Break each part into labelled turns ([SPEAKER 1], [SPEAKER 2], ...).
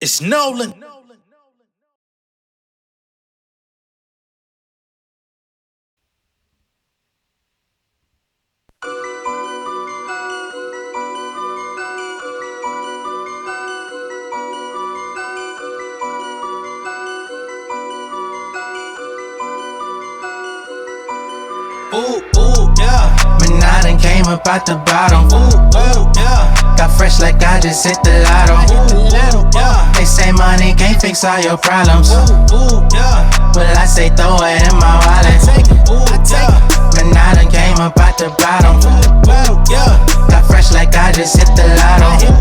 [SPEAKER 1] It's Nolan.
[SPEAKER 2] Ooh, yeah.
[SPEAKER 3] Man, I done came up out the bottom.
[SPEAKER 2] Ooh, yeah.
[SPEAKER 3] Got fresh like I just hit the lotto.
[SPEAKER 2] Yeah.
[SPEAKER 3] They say money can't fix all your problems.
[SPEAKER 2] Ooh, yeah.
[SPEAKER 3] Well, I say throw it in my wallet.
[SPEAKER 2] Ooh, yeah.
[SPEAKER 3] Man, I done came up out the bottom.
[SPEAKER 2] Ooh, yeah.
[SPEAKER 3] Got fresh like I just hit the lotto.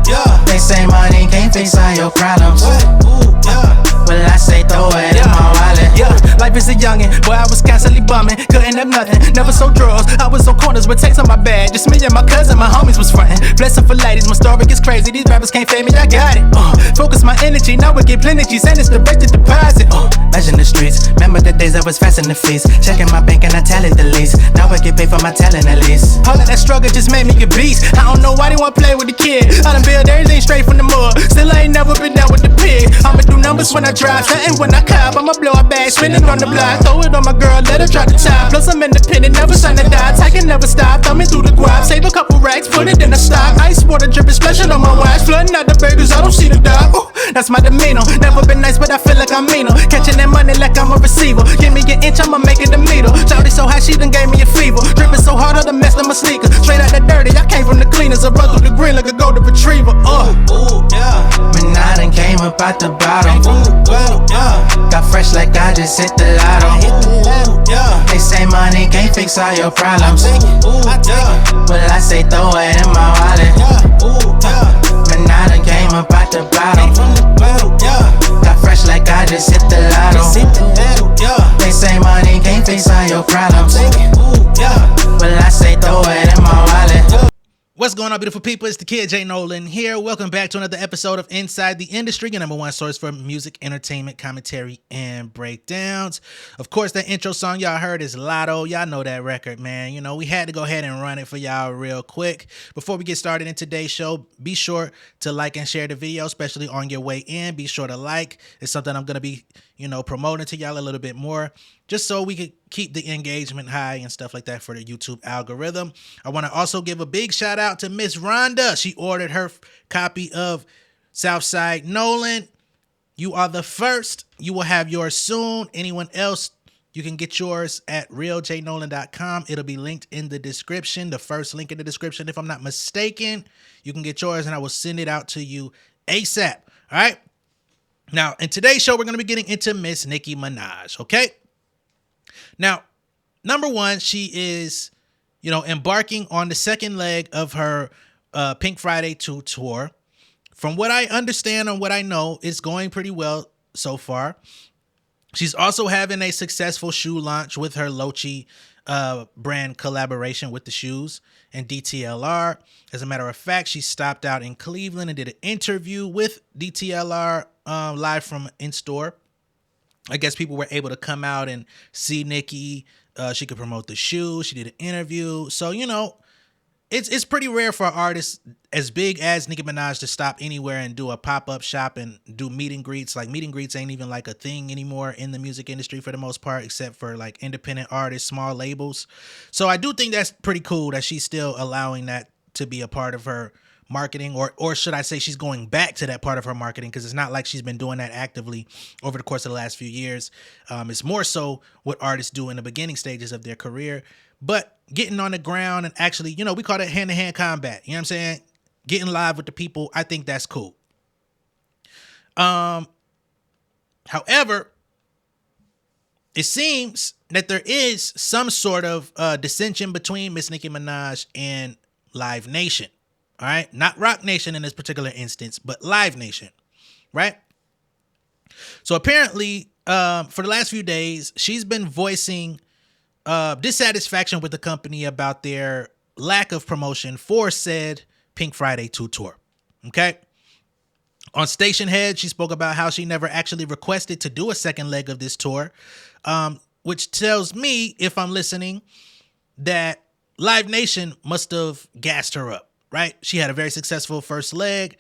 [SPEAKER 2] Yeah.
[SPEAKER 3] They say money can't fix all your problems.
[SPEAKER 2] Ooh, yeah.
[SPEAKER 3] Well, I say throw it in my wallet.
[SPEAKER 2] Yeah, life is a youngin', boy, I was constantly bumming, couldn't have nothing, never sold drugs. I was on corners with takes on my bag, just me and my cousin, my homies was frontin'. Blessing for ladies, my story gets crazy, these rappers can't fade me, I got it. Focus my energy, now we get plenty, send us the break the deposit.
[SPEAKER 3] Measuring the streets, remember the days I was fast in the feast. Checking my bank and I tell it the least. Now I get paid for my talent at least.
[SPEAKER 2] All of that struggle just made me a beast. I don't know why they wanna play with the kid. I done build everything straight from the mud. Still I ain't never been down with the pig. I'ma do numbers when I drive, stuntin' when I cop. I'ma blow a bag, spinning on the block. Throw it on my girl, let her drop the top. Plus I'm independent, never sign to die. I can never stop, thumbing through the guap. Save a couple racks, put it in the stock. Ice water dripping, splashing on my watch. Flooding out the burgers, I don't see the dog. Ooh, that's my demeanor. Never been nice, but I feel like I mean her. Catching that money like I'm a receiver. Give me an inch, I'ma make it a meter. Shawty so high, she done gave me a fever. Dripping so hard, I done messed up my sneakers. Straight out the dirty, I came from the cleaners. I run through the green like a golden retriever. Ooh, yeah.
[SPEAKER 3] Man, I done came up out the bottom.
[SPEAKER 2] Ooh, yeah.
[SPEAKER 3] Got fresh like I just hit the lotto.
[SPEAKER 2] Yeah.
[SPEAKER 3] They say money can't fix all your problems.
[SPEAKER 2] Ooh, yeah.
[SPEAKER 3] Well, I say throw it in my wallet.
[SPEAKER 2] Ooh, yeah.
[SPEAKER 3] Man, I done came up out the bottom.
[SPEAKER 2] Yeah.
[SPEAKER 3] Got fresh like I just hit the lotto.
[SPEAKER 2] Yeah.
[SPEAKER 3] They say money can't fix all your problems.
[SPEAKER 2] Ooh, yeah.
[SPEAKER 3] Well, I say throw it in my wallet.
[SPEAKER 1] What's going on, beautiful people? It's the kid J Nolan here. Welcome back to another episode of Inside the Industry, your number one source for music, entertainment, commentary, and breakdowns. Of course, that intro song y'all heard is Lotto. Y'all know that record, man. You know, we had to go ahead and run it for y'all real quick. Before we get started in today's show, be sure to like and share the video, especially on your way in. Be sure to like. It's something I'm going to be, promoting to y'all a little bit more, just so we could keep the engagement high and stuff like that for the YouTube algorithm. I want to also give a big shout out to Miss Rhonda. She ordered her copy of Southside Nolan. You are the first. You will have yours soon. Anyone else, you can get yours at realjnolan.com. It'll be linked in the description, the first link in the description, if I'm not mistaken. You can get yours and I will send it out to you ASAP. All right. Now, in today's show, we're going to be getting into Miss Nicki Minaj, okay? Now, number one, she is, embarking on the second leg of her Pink Friday 2 tour. From what I understand and what I know, it's going pretty well so far. She's also having a successful shoe launch with her Lochi brand collaboration with the shoes and DTLR. As a matter of fact, she stopped out in Cleveland and did an interview with DTLR live from in-store. I guess people were able to come out and see Nicki. She could promote the shoes. She did an interview. So, it's pretty rare for artists as big as Nicki Minaj to stop anywhere and do a pop-up shop and do meet and greets. Like, meet and greets ain't even like a thing anymore in the music industry for the most part, except for like independent artists, small labels. So I do think that's pretty cool that she's still allowing that to be a part of her marketing, or should I say she's going back to that part of her marketing, because it's not like she's been doing that actively over the course of the last few years. It's more so what artists do in the beginning stages of their career. But getting on the ground and actually, we call that hand-to-hand combat. You know what I'm saying? Getting live with the people, I think that's cool. However, it seems that there is some sort of dissension between Miss Nicki Minaj and Live Nation. All right, not Rock Nation in this particular instance, but Live Nation, right? So apparently, for the last few days, she's been voicing dissatisfaction with the company about their lack of promotion for said Pink Friday 2 tour. Okay. On Station Head, she spoke about how she never actually requested to do a second leg of this tour, which tells me, if I'm listening, that Live Nation must have gassed her up. right? She had a very successful first leg,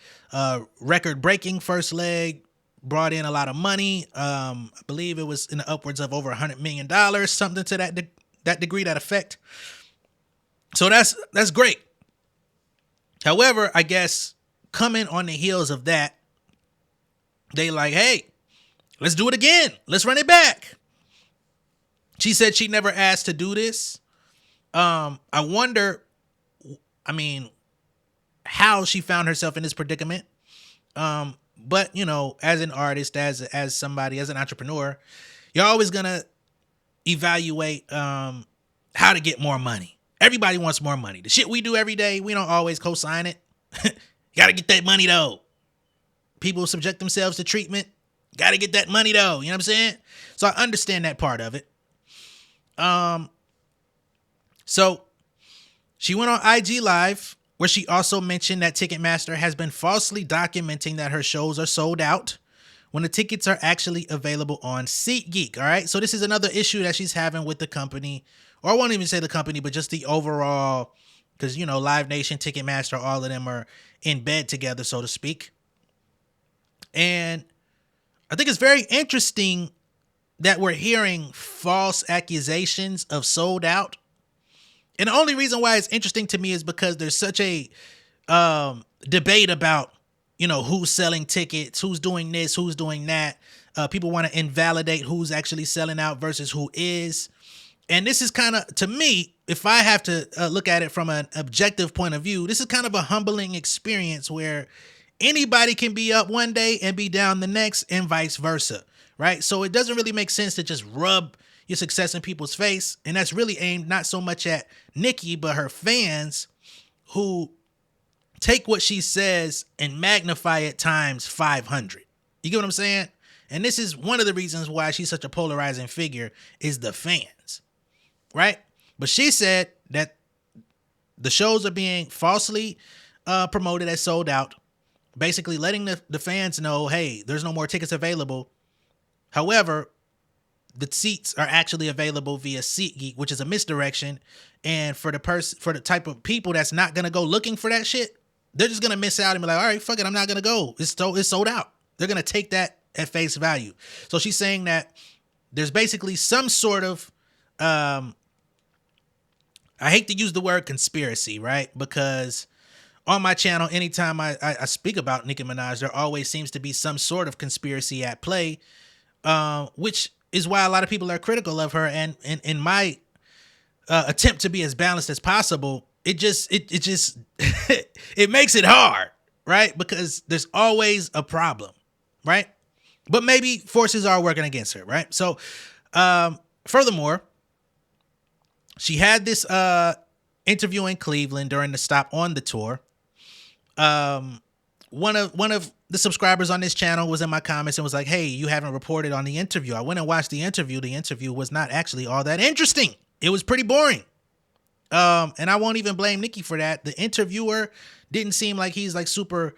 [SPEAKER 1] record-breaking first leg, brought in a lot of money. I believe it was in the upwards of over $100 million, something to that degree, that effect. So that's great. However, I guess coming on the heels of that, they like, hey, let's do it again. Let's run it back. She said she never asked to do this. I wonder, how she found herself in this predicament. But as an artist, as somebody, as an entrepreneur, you're always gonna evaluate how to get more money. Everybody wants more money. The shit we do every day, we don't always co-sign it. You gotta get that money though. People subject themselves to treatment. Gotta get that money though. You know what I'm saying? So I understand that part of it. So she went on IG Live, where she also mentioned that Ticketmaster has been falsely documenting that her shows are sold out when the tickets are actually available on SeatGeek. All right. So this is another issue that she's having with the company, or I won't even say the company, but just the overall, because, Live Nation, Ticketmaster, all of them are in bed together, so to speak. And I think it's very interesting that we're hearing false accusations of sold out. And the only reason why it's interesting to me is because there's such a debate about, who's selling tickets, who's doing this, who's doing that. People want to invalidate who's actually selling out versus who is. And this is kind of, to me, if I have to look at it from an objective point of view, this is kind of a humbling experience where anybody can be up one day and be down the next, and vice versa, right? So it doesn't really make sense to just rub your success in people's face. And that's really aimed not so much at Nicki, but her fans who take what she says and magnify it times 500. You get what I'm saying? And this is one of the reasons why she's such a polarizing figure, is the fans, right? But she said that the shows are being falsely promoted as sold out, basically letting the fans know, hey, there's no more tickets available. However, the seats are actually available via SeatGeek, which is a misdirection. And for the type of people that's not going to go looking for that shit, they're just going to miss out and be like, all right, fuck it, I'm not going to go. It's sold out. They're going to take that at face value. So she's saying that there's basically some sort of, I hate to use the word conspiracy, right? Because on my channel, anytime I speak about Nicki Minaj, there always seems to be some sort of conspiracy at play, which is why a lot of people are critical of her. And in my attempt to be as balanced as possible, it just it makes it hard, right? Because there's always a problem, right? But maybe forces are working against her, right? So, furthermore, she had this interview in Cleveland during the stop on the tour. One of the subscribers on this channel was in my comments and was like, hey, you haven't reported on the interview. I went and watched the interview. The interview was not actually all that interesting. It was pretty boring. And I won't even blame Nicki for that. The interviewer didn't seem like he's like super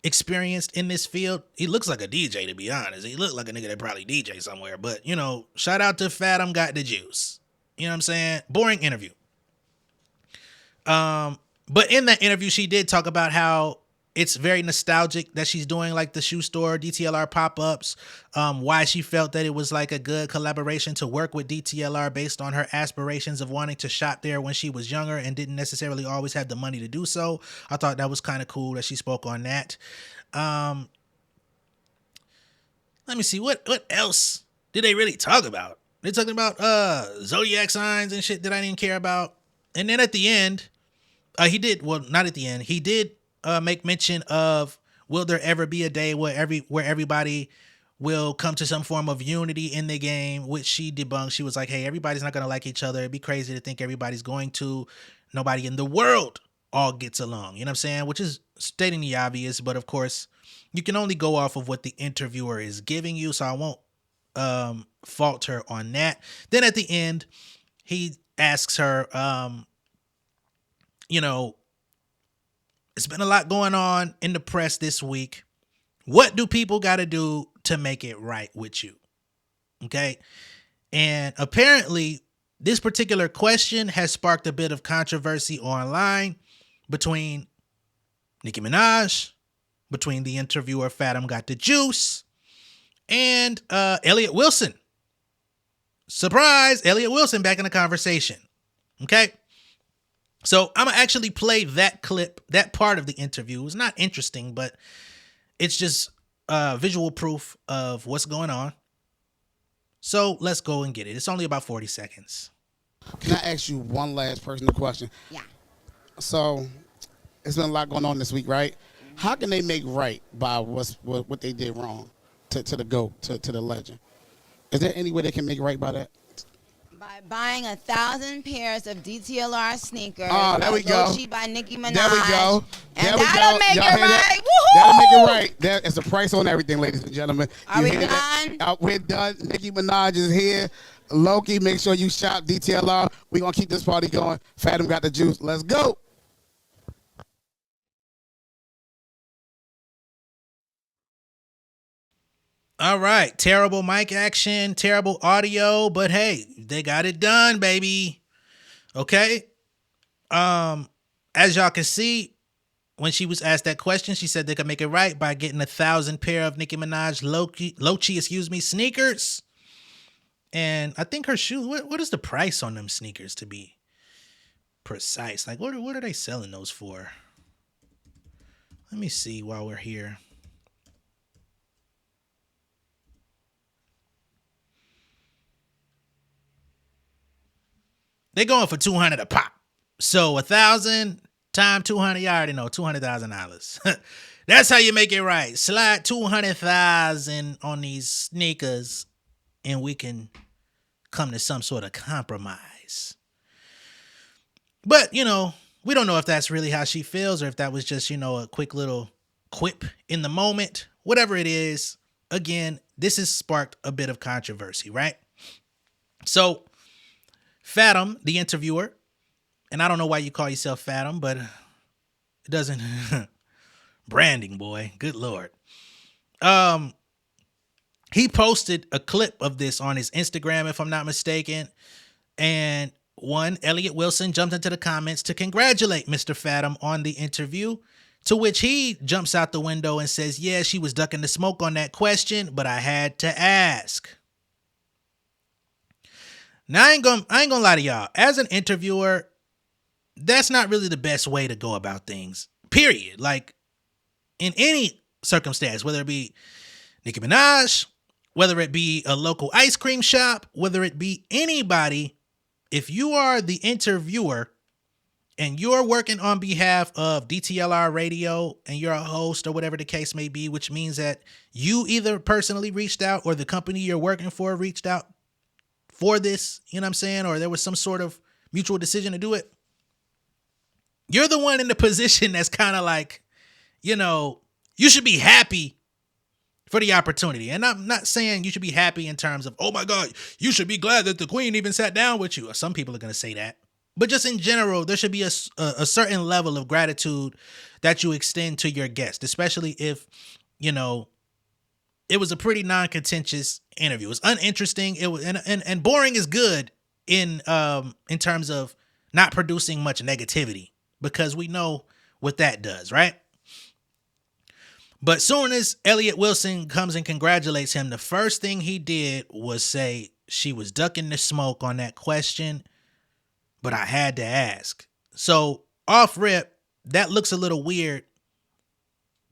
[SPEAKER 1] experienced in this field. He looks like a DJ, to be honest. He looked like a nigga that probably DJ somewhere. But, shout out to Fathom Got the Juice. You know what I'm saying? Boring interview. But in that interview, she did talk about how it's very nostalgic that she's doing like the shoe store DTLR pop-ups, why she felt that it was like a good collaboration to work with DTLR based on her aspirations of wanting to shop there when she was younger and didn't necessarily always have the money to do so. I thought that was kind of cool that she spoke on that. Let me see, what else did they really talk about? They're talking about zodiac signs and shit that I didn't care about. And then at the end, he did make mention of, will there ever be a day where everybody will come to some form of unity in the game, which she debunked. She was like, hey, everybody's not going to like each other. It'd be crazy to think everybody's going to. Nobody in the world all gets along. You know what I'm saying? Which is stating the obvious, but of course, you can only go off of what the interviewer is giving you, so I won't fault her on that. Then at the end, he asks her, it's been a lot going on in the press this week. What do people got to do to make it right with you? Okay. And apparently this particular question has sparked a bit of controversy online between Nicki Minaj, between the interviewer Fathom Got the Juice, and Elliott Wilson. Surprise, Elliott Wilson back in the conversation. Okay? So I'm going to actually play that clip, that part of the interview. It's not interesting, but it's just visual proof of what's going on. So let's go and get it. It's only about 40 seconds.
[SPEAKER 4] Can I ask you one last personal question?
[SPEAKER 5] Yeah.
[SPEAKER 4] So there's been a lot going on this week, right? How can they make right by what they did wrong to the GOAT, to the legend? Is there any way they can make right by that?
[SPEAKER 5] By buying 1,000 pairs of DTLR sneakers.
[SPEAKER 4] Oh, there we go.
[SPEAKER 5] By Nicki Minaj.
[SPEAKER 4] There we go.
[SPEAKER 5] And
[SPEAKER 4] there we
[SPEAKER 5] that'll
[SPEAKER 4] go.
[SPEAKER 5] make
[SPEAKER 4] Y'all
[SPEAKER 5] it
[SPEAKER 4] hear
[SPEAKER 5] right.
[SPEAKER 4] that?
[SPEAKER 5] Woohoo!
[SPEAKER 4] That'll make it right. That is a price on everything, ladies and gentlemen.
[SPEAKER 5] Are we
[SPEAKER 4] hear
[SPEAKER 5] done?
[SPEAKER 4] that? We're done. Nicki Minaj is here. Loki, make sure you shop DTLR. We're going to keep this party going. Fathom Got the Juice. Let's go.
[SPEAKER 1] All right. Terrible mic action, terrible audio, but hey, they got it done, baby. Okay. As y'all can see, when she was asked that question, she said they could make it right by getting 1,000 pair of Nicki Minaj Lochi, sneakers. And I think her shoe, what is the price on them sneakers, to be precise? Like, what are they selling those for? Let me see while we're here. They're going for $200 a pop. So 1,000 times 200, you already know, $200,000. That's how you make it right. Slide 200,000 on these sneakers, and we can come to some sort of compromise. But, you know, we don't know if that's really how she feels or if that was just, you know, a quick little quip in the moment. Whatever it is, again, this has sparked a bit of controversy, right? So, Fathom, the interviewer, and I don't know why you call yourself Fathom, but it doesn't... Branding, boy. Good Lord. He posted a clip of this on his Instagram, if I'm not mistaken. And Elliott Wilson jumped into the comments to congratulate Mr. Fathom on the interview, to which he jumps out the window and says, yeah, she was ducking the smoke on that question, but I had to ask. Now, I ain't gonna lie to y'all. As an interviewer, that's not really the best way to go about things, period. Like, in any circumstance, whether it be Nicki Minaj, whether it be a local ice cream shop, whether it be anybody, if you are the interviewer and you're working on behalf of DTLR radio and you're a host or whatever the case may be, which means that you either personally reached out or the company you're working for reached out for this, you know what I'm saying? Or there was some sort of mutual decision to do it. You're the one in the position that's kind of like, you know, you should be happy for the opportunity. And I'm not saying you should be happy in terms of, oh my God, you should be glad that the queen even sat down with you. Some people are going to say that. But just in general, there should be a certain level of gratitude that you extend to your guest, especially if, you know, it was a pretty non-contentious interview. It was uninteresting. It was and boring is good in terms of not producing much negativity, because we know what that does, right? But soon as Elliott Wilson comes and congratulates him, the first thing he did was say she was ducking the smoke on that question, but I had to ask. So off rip, that looks a little weird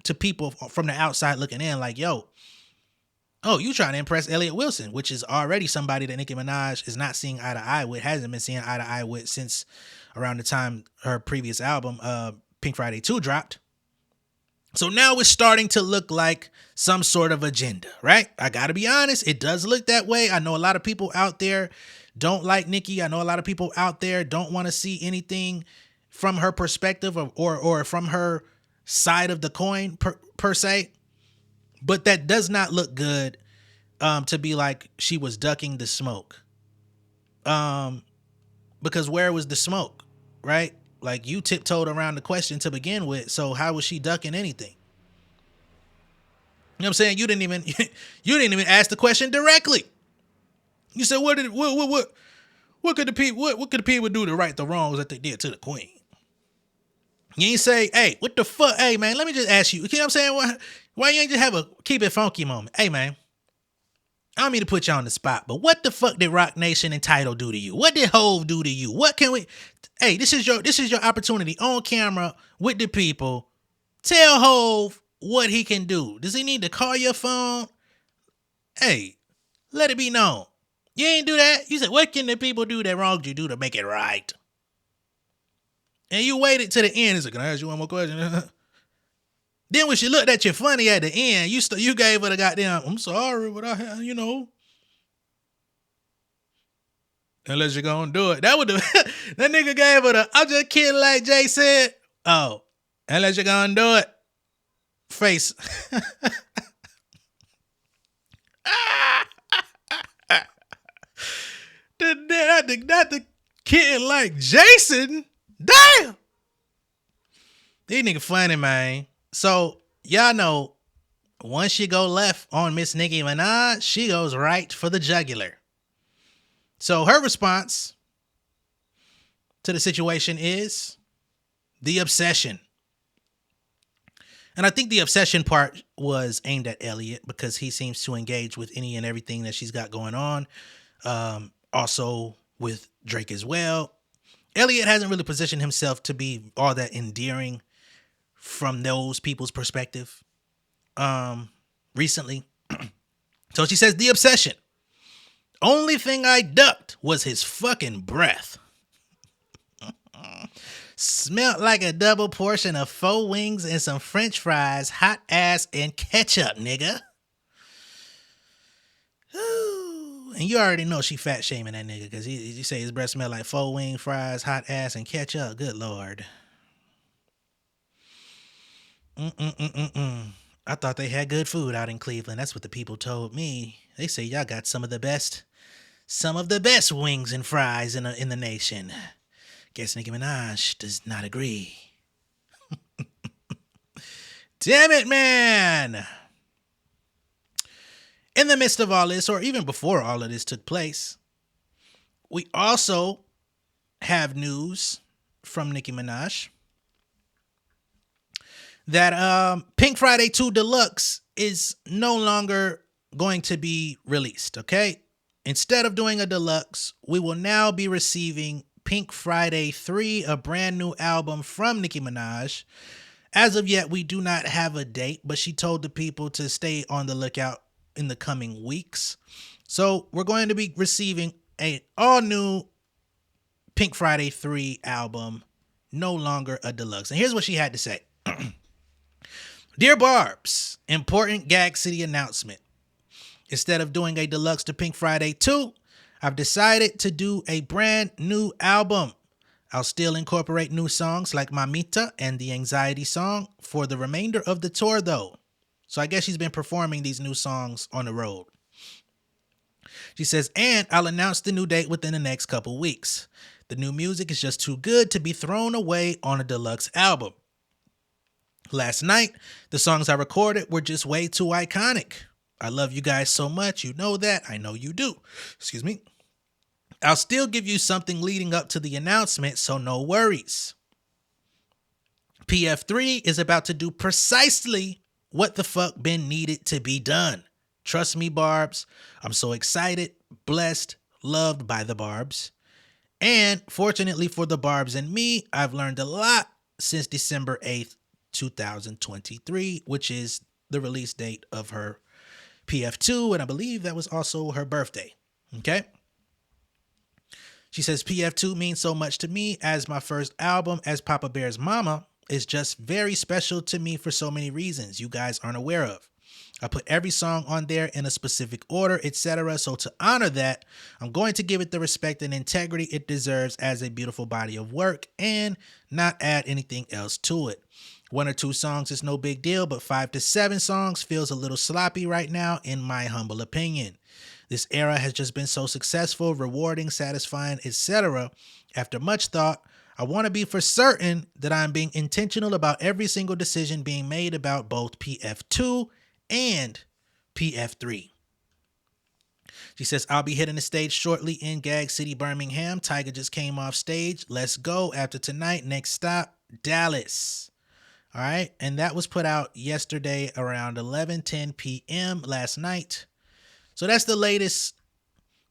[SPEAKER 1] to people from the outside looking in, like, yo, oh, you trying to impress Elliott Wilson, which is already somebody that Nicki Minaj is not seeing eye to eye with, hasn't been seeing eye to eye with since around the time her previous album, Pink Friday 2, dropped. So now it's starting to look like some sort of agenda, right? I got to be honest. It does look that way. I know a lot of people out there don't like Nicki. I know a lot of people out there don't want to see anything from her perspective or from her side of the coin per se. But that does not look good to be like she was ducking the smoke. Because where was the smoke, right? Like, you tiptoed around the question to begin with, so how was she ducking anything? You know what I'm saying? You didn't even ask the question directly. You said, what could the people do to right the wrongs that they did to the queen? You ain't say, hey, what the fuck? Hey, man, let me just ask you. You know what I'm saying? Why you ain't just have a keep it funky moment? Hey, man, I don't mean to put you on the spot, but what the fuck did Rock Nation and Tidal do to you? What did Hove do to you? What can we... Hey, this is your opportunity on camera with the people. Tell Hove what he can do. Does he need to call your phone? Hey, let it be known. You ain't do that. You said, what can the people do that wronged you do to make it right? And you waited to the end. He's like, can I ask you one more question? Then when she looked at you funny at the end, you gave her the goddamn, I'm sorry, but I had, unless you're gonna do it. That nigga gave her the, I'm just kidding like Jay said. Oh, unless you're gonna do it. Face. Not the kid like Jason. Damn. These niggas funny, man. So, y'all know, once you go left on Miss Nicki Minaj, she goes right for the jugular. So her response to the situation is the obsession. And I think the obsession part was aimed at Elliot because he seems to engage with any and everything that she's got going on. Also with Drake as well. Elliot hasn't really positioned himself to be all that endearing from those people's perspective recently. So she says, the obsession. Only thing I ducked was his fucking breath. Smelled like a double portion of 4 wings and some french fries, hot ass, and ketchup, nigga. Ooh. And you already know she fat shaming that nigga because you say his breath smelled like 4 wing, fries, hot ass, and ketchup. Good Lord. I thought they had good food out in Cleveland. That's what the people told me. They say y'all got some of the best wings and fries in the nation. Guess Nicki Minaj does not agree. Damn it, man. In the midst of all this, or even before all of this took place, we also have news from Nicki Minaj that Pink Friday 2 Deluxe is no longer going to be released, okay? Instead of doing a deluxe, we will now be receiving Pink Friday 3, a brand new album from Nicki Minaj. As of yet, we do not have a date, but she told the people to stay on the lookout in the coming weeks. So we're going to be receiving an all-new Pink Friday 3 album, no longer a deluxe. And here's what she had to say. Dear Barbs, important Gag City announcement. Instead of doing a deluxe to Pink Friday 2, I've decided to do a brand new album. I'll still incorporate new songs like Mamita and the Anxiety song for the remainder of the tour though. So I guess she's been performing these new songs on the road. She says, and I'll announce the new date within the next couple weeks. The new music is just too good to be thrown away on a deluxe album. Last night, the songs I recorded were just way too iconic. I love you guys so much. You know that. I know you do. Excuse me. I'll still give you something leading up to the announcement, so no worries. PF3 is about to do precisely what the fuck been needed to be done. Trust me, Barbs. I'm so excited, blessed, loved by the Barbs. And fortunately for the Barbs and me, I've learned a lot since December 8th, 2023, which is the release date of her PF2, and I believe that was also her birthday. Okay? She says, PF2 means so much to me as my first album as Papa Bear's mama. Is just very special to me for so many reasons you guys aren't aware of. I put every song on there in a specific order, etc. So to honor that, I'm going to give it the respect and integrity it deserves as a beautiful body of work and not add anything else to it. 1 or 2 songs is no big deal, but 5 to 7 songs feels a little sloppy right now, in my humble opinion. This era has just been so successful, rewarding, satisfying, etc. After much thought, I want to be for certain that I'm being intentional about every single decision being made about both PF2 and PF3. She says, I'll be hitting the stage shortly in Gag City, Birmingham. Tiger just came off stage. Let's go. After tonight, next stop, Dallas. All right. And that was put out yesterday around 11:10 p.m. last night. So that's the latest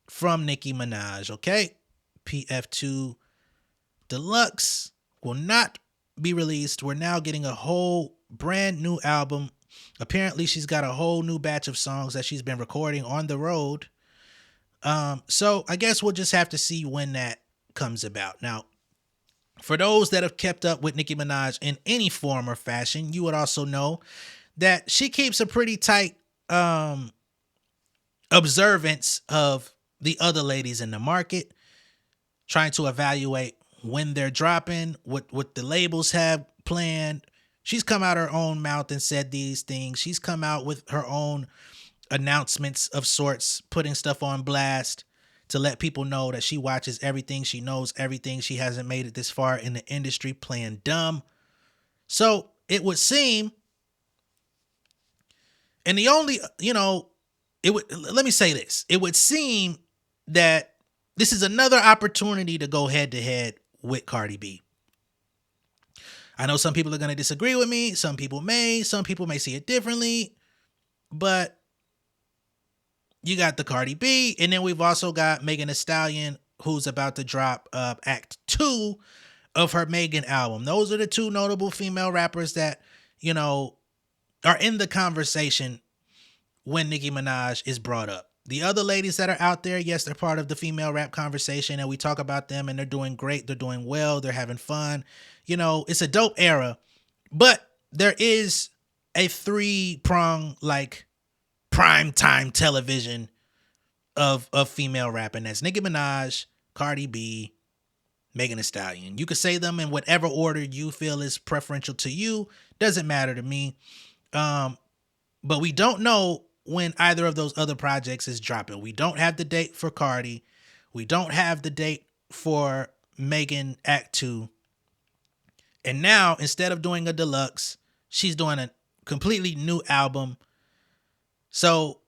[SPEAKER 1] from Nicki Minaj. Okay. PF2 Deluxe will not be released. We're now getting a whole brand new album. Apparently she's got a whole new batch of songs that she's been recording on the road. So I guess we'll just have to see when that comes about. Now, for those that have kept up with Nicki Minaj in any form or fashion, you would also know that she keeps a pretty tight observance of the other ladies in the market, trying to evaluate when they're dropping, what the labels have planned. She's come out her own mouth and said these things. She's come out with her own announcements of sorts, putting stuff on blast to let people know that she watches everything, she knows everything. She hasn't made it this far in the industry playing dumb. So it would seem, and the only, let me say this. It would seem that this is another opportunity to go head to head with Cardi B. I know some people are going to disagree with me. Some people may see it differently, but you got the Cardi B, and then we've also got Megan Thee Stallion, who's about to drop Act 2 of her Megan album. Those are the two notable female rappers that, are in the conversation when Nicki Minaj is brought up. The other ladies that are out there, yes, they're part of the female rap conversation, and we talk about them, and they're doing great. They're doing well. They're having fun. It's a dope era, but there is a three-prong, prime time television of female rap, and that's Nicki Minaj, Cardi B, Megan Thee Stallion. You could say them in whatever order you feel is preferential to you. Doesn't matter to me. But we don't know when either of those other projects is dropping. We don't have the date for Cardi. We don't have the date for Megan Act 2. And now, instead of doing a deluxe, she's doing a completely new album. So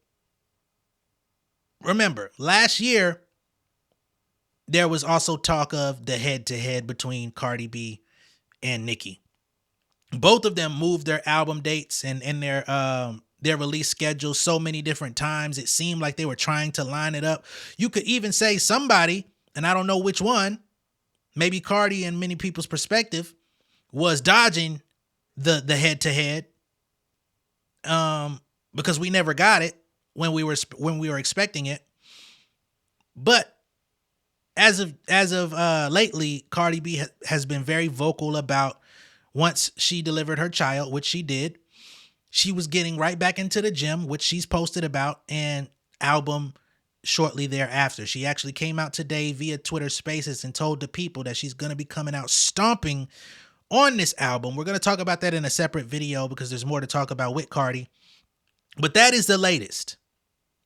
[SPEAKER 1] remember, last year, there was also talk of the head-to-head between Cardi B and Nicki. Both of them moved their album dates and their release schedule so many different times. It seemed like they were trying to line it up. You could even say somebody, and I don't know which one, maybe Cardi in many people's perspective, was dodging the head-to-head because we never got it when we were expecting it. But as of lately, Cardi B has been very vocal about once she delivered her child, which she did, she was getting right back into the gym, which she's posted about, and album shortly thereafter. She actually came out today via Twitter Spaces and told the people that she's going to be coming out stomping on this album. We're going to talk about that in a separate video because there's more to talk about with Cardi. But that is the latest.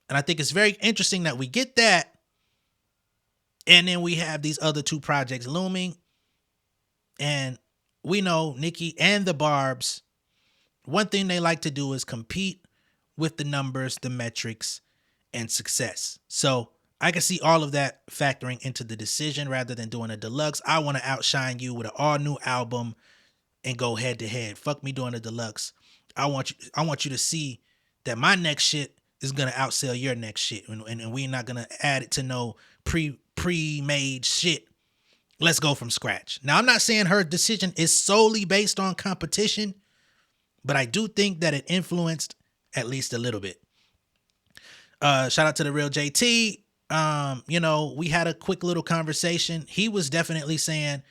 [SPEAKER 1] And I think it's very interesting that we get that. And then we have these other two projects looming. And we know Nicki and the Barbs, one thing they like to do is compete with the numbers, the metrics, and success. So I can see all of that factoring into the decision rather than doing a deluxe. I want to outshine you with an all new album and go head to head. Fuck me doing a deluxe. I want you to see that my next shit is going to outsell your next shit. And we're not going to add it to no pre-made shit. Let's go from scratch. Now, I'm not saying her decision is solely based on competition, but I do think that it influenced at least a little bit. Shout out to the real JT. We had a quick little conversation. He was definitely saying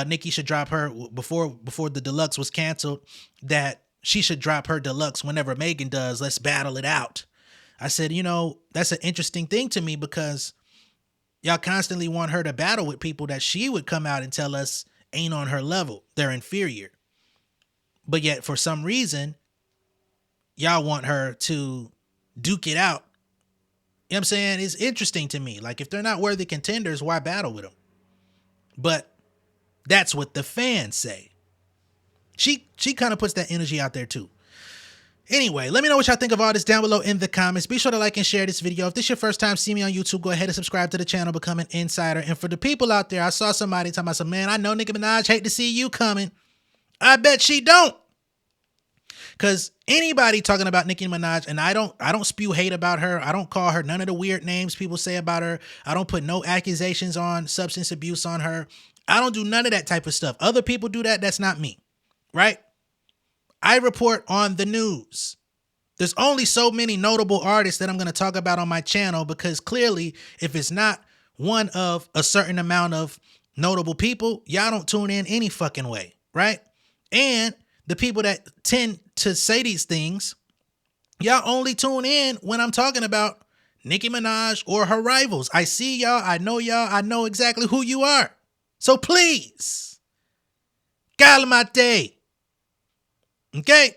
[SPEAKER 1] Nicki should drop her before the deluxe was canceled, that she should drop her deluxe whenever Megan does. Let's battle it out. I said, that's an interesting thing to me because y'all constantly want her to battle with people that she would come out and tell us ain't on her level. They're inferior. But yet for some reason, y'all want her to duke it out. You know what I'm saying? It's interesting to me. Like, if they're not worthy contenders, why battle with them? But that's what the fans say. She kind of puts that energy out there too. Anyway, let me know what y'all think of all this down below in the comments. Be sure to like and share this video. If this is your first time seeing me on YouTube, go ahead and subscribe to the channel, become an insider. And for the people out there, I saw somebody talking about, man, I know Nicki Minaj, hate to see you coming. I bet she don't. Because anybody talking about Nicki Minaj, and I don't spew hate about her. I don't call her none of the weird names people say about her. I don't put no accusations on substance abuse on her. I don't do none of that type of stuff. Other people do that. That's not me, right? I report on the news. There's only so many notable artists that I'm going to talk about on my channel, because clearly if it's not one of a certain amount of notable people, y'all don't tune in any fucking way, right? And the people that tend to say these things, y'all only tune in when I'm talking about Nicki Minaj or her rivals. I see y'all, I know exactly who you are. So please, calamate. Okay?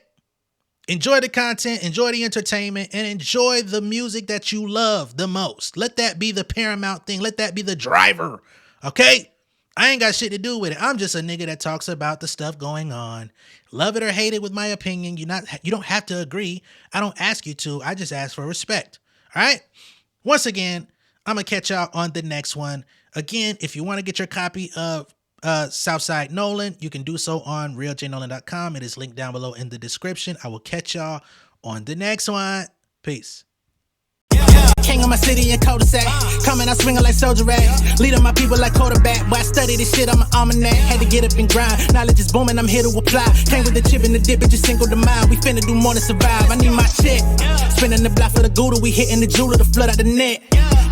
[SPEAKER 1] Enjoy the content, enjoy the entertainment, and enjoy the music that you love the most. Let that be the paramount thing. Let that be the driver. Okay? I ain't got shit to do with it. I'm just a nigga that talks about the stuff going on. Love it or hate it with my opinion. You don't have to agree. I don't ask you to. I just ask for respect. All right? Once again, I'm going to catch y'all on the next one. Again, if you want to get your copy of Southside Nolan, you can do so on realjnolan.com. It is linked down below in the description. I will catch y'all on the next one. Peace.
[SPEAKER 3] King of my city and cul-de-sac. Coming out swinging like soldier rag. Leading my people like quarterback. Boy, I study this shit, I'm an almanac. Had to get up and grind. Knowledge is booming, I'm here to apply. Came with the chip and the dip, it just single the mind. We finna do more than survive. I need my check. Spinning the block for the Gouda. We hitting the jeweler to flood out the net.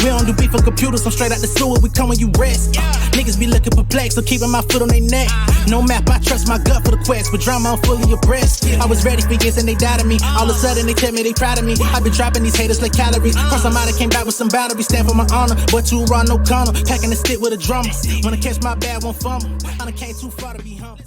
[SPEAKER 3] We don't do beef for computers, I'm straight out the sewer. We come when you rest. Niggas be looking perplexed, so keeping my foot on their neck. No map, I trust my gut for the quest. But drama, I'm fully abreast. I was ready for years and they doubted me. All of a sudden they tell me they proud of me. I've been dropping these haters like calories. Cross them out, I came back with some boundaries. Stand for my honor, but too raw, no corner. Packing the stick with a drummer. When I catch my bad, won't fumble. I done came too far to be humble.